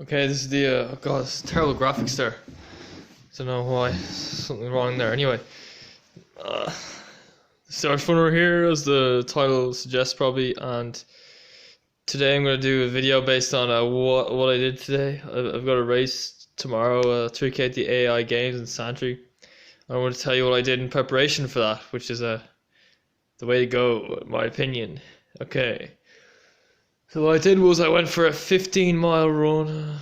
Okay, this is the oh god, it's terrible graphics there. Don't know why. Something wrong there. Anyway, uh, Start Funner here, as the title suggests probably, and today I'm gonna do a video based on what I did today. I've got a race tomorrow, 3K at the AI Games in Santry. I want to tell you what I did in preparation for that, which is the way to go, in my opinion. Okay, so what I did was I went for a 15-mile run.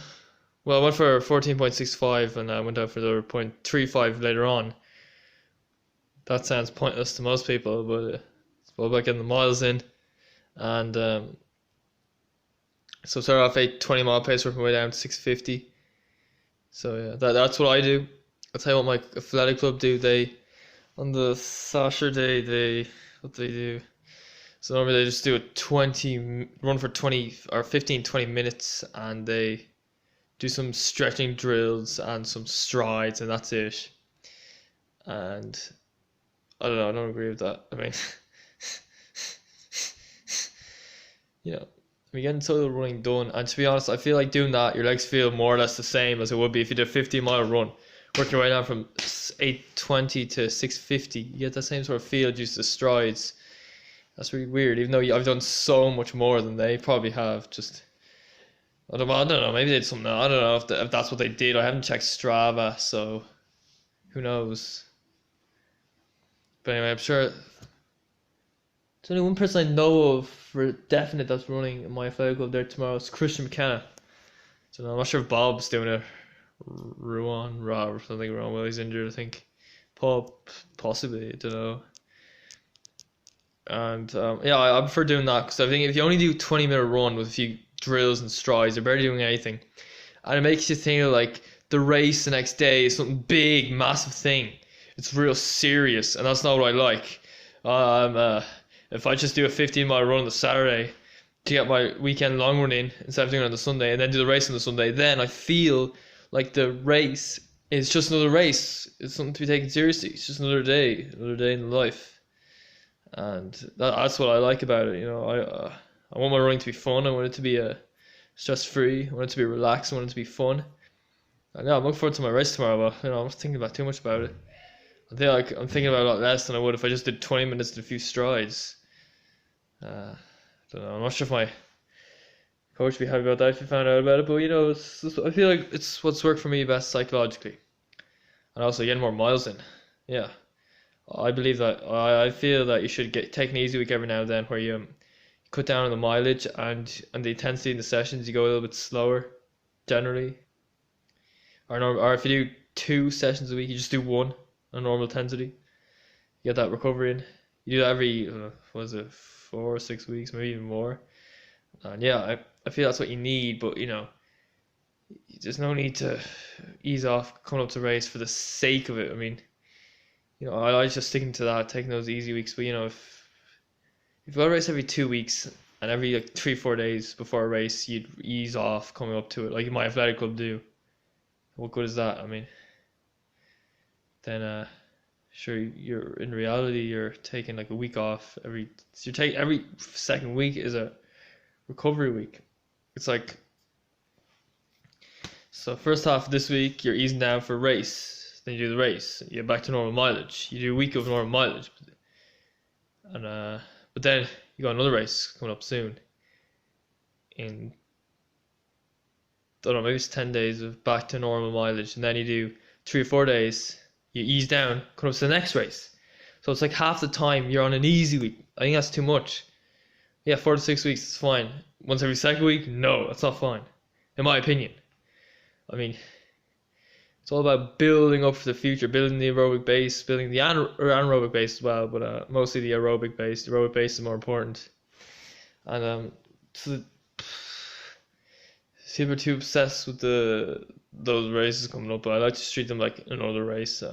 Well, I went for 14.65 and I went out for the 0.35 later on. That sounds pointless to most people, but it's all about getting the miles in. And so I started off a 20-mile pace, working my way down to 650. So yeah, that's what I do. I'll tell you what my athletic club do. They, on the Saturday, what they do. So normally they just do a 20 run for 20 or 15, 20 minutes, and they do some stretching drills and some strides, and that's it. And I don't know, I don't agree with that. I mean, you know, we getting total running done, and to be honest, I feel like doing that, your legs feel more or less the same as it would be if you did a 50-mile run. Working your way down from 820 to 650, you get that same sort of feel, just the strides. That's really weird, even though I've done so much more than they probably have. Just I don't know. Maybe they did something. I don't know if that's what they did. I haven't checked Strava, so who knows. But anyway, I'm sure there's only one person I know of for definite that's running in my athletic club there tomorrow. It's Christian McKenna. So I'm not sure if Bob's doing it. Rob or something wrong. Well, he's injured, I think. Paul, possibly. I don't know. And yeah, I prefer doing that because I think if you only do 20-minute run with a few drills and strides, you're barely doing anything, and it makes you think of like the race the next day is something big, massive thing. It's real serious, and that's not what I like. If I just do a 15-mile run on the Saturday to get my weekend long run in instead of doing it on the Sunday, and then do the race on the Sunday, then I feel like the race is just another race. It's something to be taken seriously. It's just another day in life. And that's what I like about it. I want my running to be fun. I want it to be stress free. I want it to be relaxed. I want it to be fun. And yeah, I'm looking forward to my race tomorrow. But I'm not thinking about too much about it. I think I'm thinking about it a lot less than I would if I just did 20 minutes and a few strides. I don't know. I'm not sure if my coach would be happy about that if he found out about it. But I feel like it's what's worked for me best psychologically, and also getting more miles in. Yeah. I believe that. I feel that you should take an easy week every now and then where you cut down on the mileage and the intensity in the sessions. You go a little bit slower, generally. Or if you do 2 sessions a week, you just do one on normal intensity. You get that recovery in. You do that every, what is it, 4 or 6 weeks, maybe even more. And yeah, I feel that's what you need, but there's no need to ease off coming up to race for the sake of it. I mean, I like just sticking to that, taking those easy weeks. But if you got a race every 2 weeks and every like 3-4 days before a race, you'd ease off coming up to it, like my athletic club do. What good is that? I mean, then sure, you're in reality you're taking like a week off every. So you take every second week is a recovery week. It's like, so first half of this week you're easing down for a race. Then you do the race, you get back to normal mileage. You do a week of normal mileage, and but then you got another race coming up soon. In, I don't know, maybe it's 10 days of back to normal mileage, and then you do 3 or 4 days. You ease down, come up to the next race. So it's like half the time you're on an easy week. I think that's too much. Yeah, 4 to 6 weeks is fine. Once every second week, no, that's not fine, in my opinion. I mean, it's all about building up for the future, building the aerobic base, building the anaerobic base as well, but mostly the aerobic base. The aerobic base is more important. And so people are too obsessed with those races coming up, but I like to treat them like another race.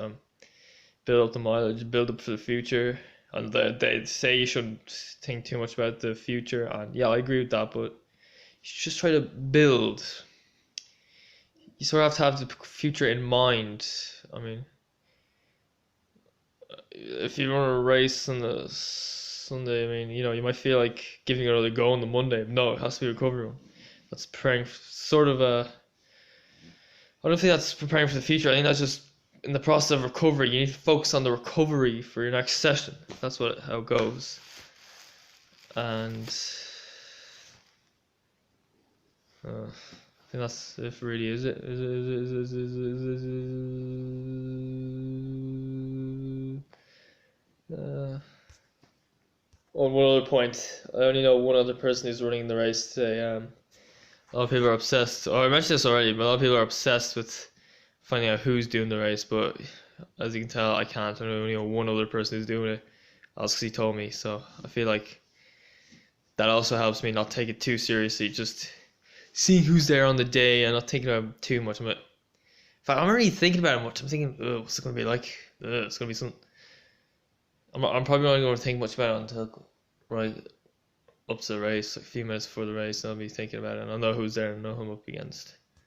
Build up the mileage, build up for the future. And they say you shouldn't think too much about the future, and yeah, I agree with that, but you should just try to build. You sort of have to have the future in mind. I mean, if you run a race on the Sunday, I mean, you might feel like giving it another go on the Monday. No, it has to be a recovery one. That's preparing sort of a I don't think that's preparing for the future. I think that's just in the process of recovery. You need to focus on the recovery for your next session. That's how it goes. And I think that's it. Really, is it? On one other point, I only know one other person who's running the race today. A lot of people are obsessed. Oh, I mentioned this already, but a lot of people are obsessed with finding out who's doing the race. But as you can tell, I can't. I only know one other person who's doing it. That's because he told me. So I feel like that also helps me not take it too seriously. Just seeing who's there on the day and not thinking about it too much. In fact, I'm not really thinking about it much. I'm thinking, what's it going to be like? It's going to be some. I'm probably not going to think much about it until right up to the race, like a few minutes before the race, and I'll be thinking about it, and I'll know who's there and know who I'm up against.